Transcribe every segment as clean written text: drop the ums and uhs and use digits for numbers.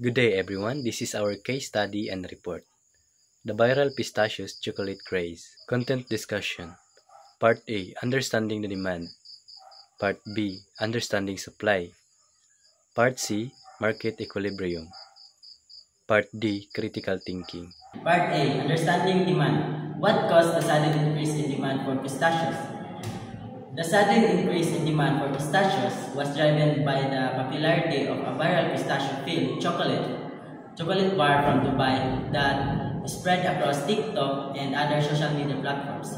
Good day everyone, this is our case study and report. The viral pistachios chocolate craze. Content discussion. Part A, understanding the demand. Part B, understanding supply. Part C, market equilibrium. Part D, critical thinking. Part A. Understanding demand. What caused the sudden increase in demand for pistachios? The sudden increase in demand for pistachios was driven by the popularity of a viral pistachio-filled chocolate bar from Dubai that spread across TikTok and other social media platforms.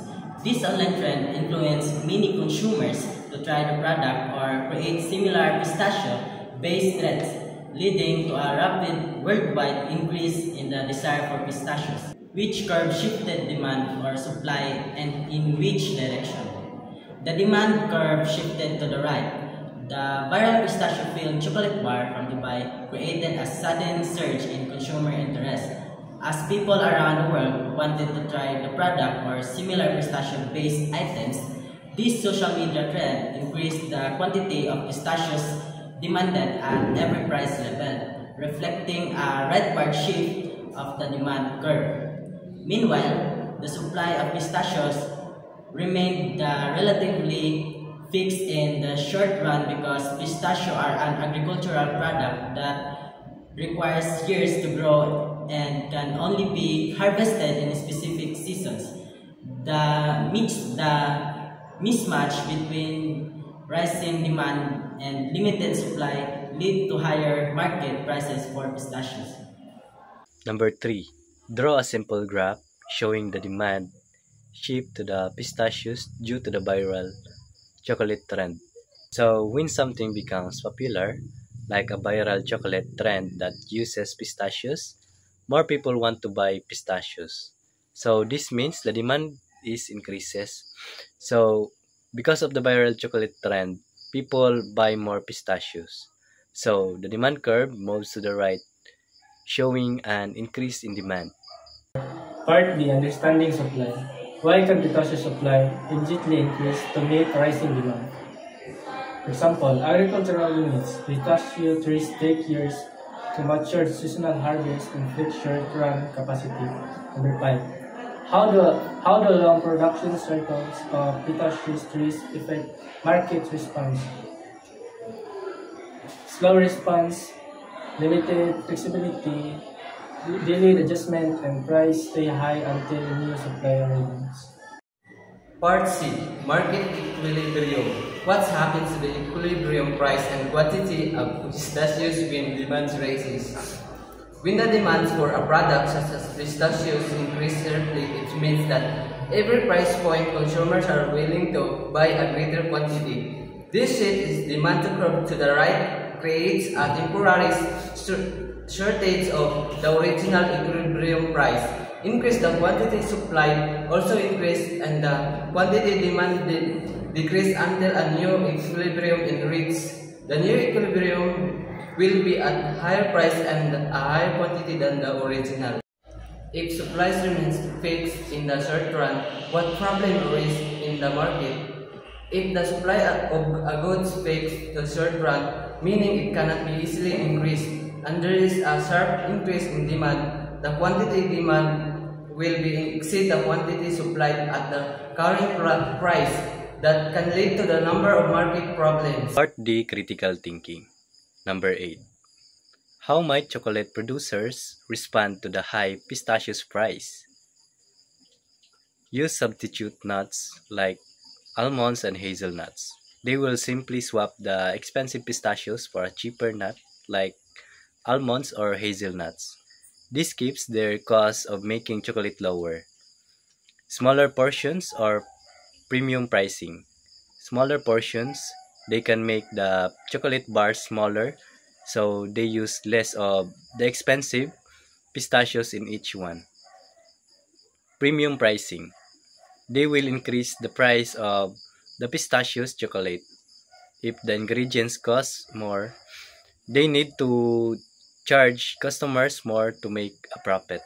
This online trend influenced many consumers to try the product or create similar pistachio-based threads, leading to a rapid worldwide increase in the desire for pistachios. Which curve shifted demand or supply and in which direction? The demand curve shifted to the right. The viral pistachio-filled chocolate bar from Dubai created a sudden surge in consumer interest as people around the world wanted to try the product or similar pistachio-based items. This social media trend increased the quantity of pistachios demanded at every price level, reflecting a redward shift of the demand curve. Meanwhile, the supply of pistachios remained relatively fixed in the short run because pistachio are an agricultural product that requires years to grow and can only be harvested in specific seasons. The mismatch between rising demand and limited supply lead to higher market prices for pistachios. Number 3. Draw a simple graph showing the demand shift to the pistachios due to the viral chocolate trend. So when something becomes popular, like a viral chocolate trend that uses pistachios, more people want to buy pistachios. So this means the demand is increases. So because of the viral chocolate trend, people buy more pistachios. So the demand curve moves to the right, showing an increase in demand. Part B. Understanding supply. Why can pistachio supply immediately increase to meet rising demand? For example, agricultural units, pistachio trees take years to mature seasonal harvest and fixed short-run capacity. Number 5. How the long production cycles of pistachio trees affect market response? Slow response, limited flexibility, delayed adjustment, and price stay high until new supply arrives. Part C. Market equilibrium. What happens to the equilibrium price and quantity of pistachios when demand rises? When the demand for a product such as pistachios increases sharply, it means that every price point consumers are willing to buy a greater quantity. This shift is demand curve to the right creates a temporary shortage of the original equilibrium price. Increase the quantity supplied also increased and the quantity demanded decreased until a new equilibrium is reached. The new equilibrium will be at higher price and a higher quantity than the original. If supply remains fixed in the short run, what problem arises in the market? If the supply of a goods fixed the short run, meaning it cannot be easily increased, and there is a sharp increase in demand, the quantity demand will be exceed the quantity supplied at the current price that can lead to the number of market problems. Part D, critical thinking. Number 8. How might chocolate producers respond to the high pistachios price? Use substitute nuts like almonds and hazelnuts. They will simply swap the expensive pistachios for a cheaper nut like almonds or hazelnuts. This keeps their cost of making chocolate lower. Smaller portions or premium pricing. Smaller portions, they can make the chocolate bars smaller, so they use less of the expensive pistachios in each one. Premium pricing. They will increase the price of the pistachios chocolate. If the ingredients cost more, they need to charge customers more to make a profit.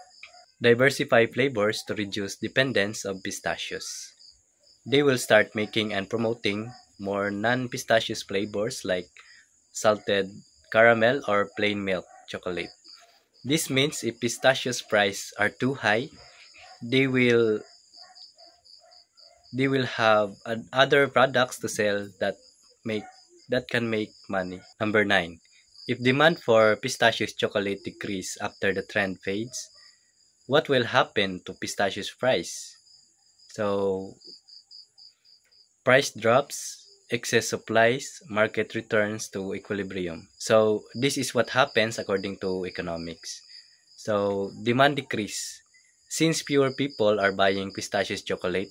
Diversify flavors to reduce dependence of pistachios. They will start making and promoting more non-pistachios flavors like salted caramel or plain milk chocolate. This means if pistachios price are too high, they will have other products to sell make that can make money. Number 9. If demand for pistachios chocolate decrease after the trend fades, what will happen to pistachios price? So price drops, excess supplies, market returns to equilibrium. So this is what happens according to economics. So demand decrease. Since fewer people are buying pistachios chocolate,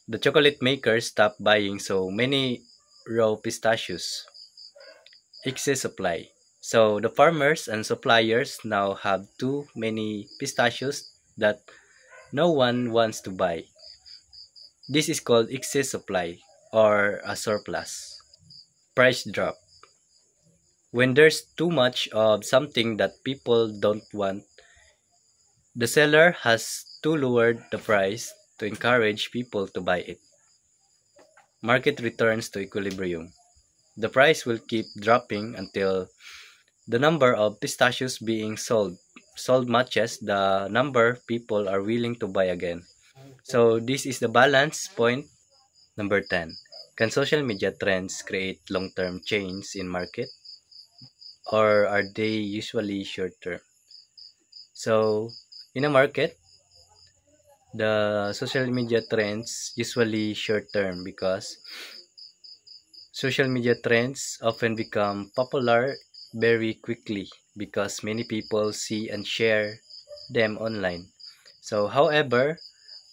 the chocolate makers stop buying so many raw pistachios. Excess supply. So the farmers and suppliers now have too many pistachios that no one wants to buy. This is called excess supply or a surplus. Price drop. When there's too much of something that people don't want, the seller has to lower the price to encourage people to buy it. Market returns to equilibrium. The price will keep dropping until the number of pistachios being sold matches the number people are willing to buy again. So this is the balance point. Number 10. Can social media trends create long-term change in market, or are they usually short-term? So in a market, the social media trends usually short-term because social media trends often become popular very quickly because many people see and share them online. So however,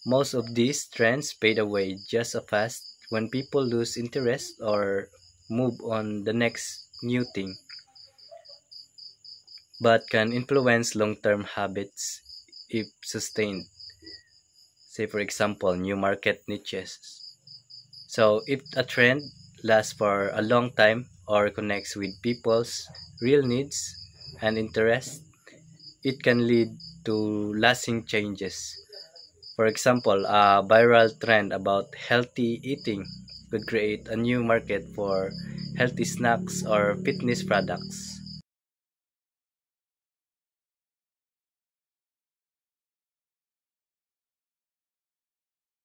most of these trends fade away just as fast when people lose interest or move on the next new thing, but can influence long-term habits if sustained. Say for example, new market niches. So if a trend lasts for a long time or connects with people's real needs and interests, it can lead to lasting changes. For example, a viral trend about healthy eating could create a new market for healthy snacks or fitness products.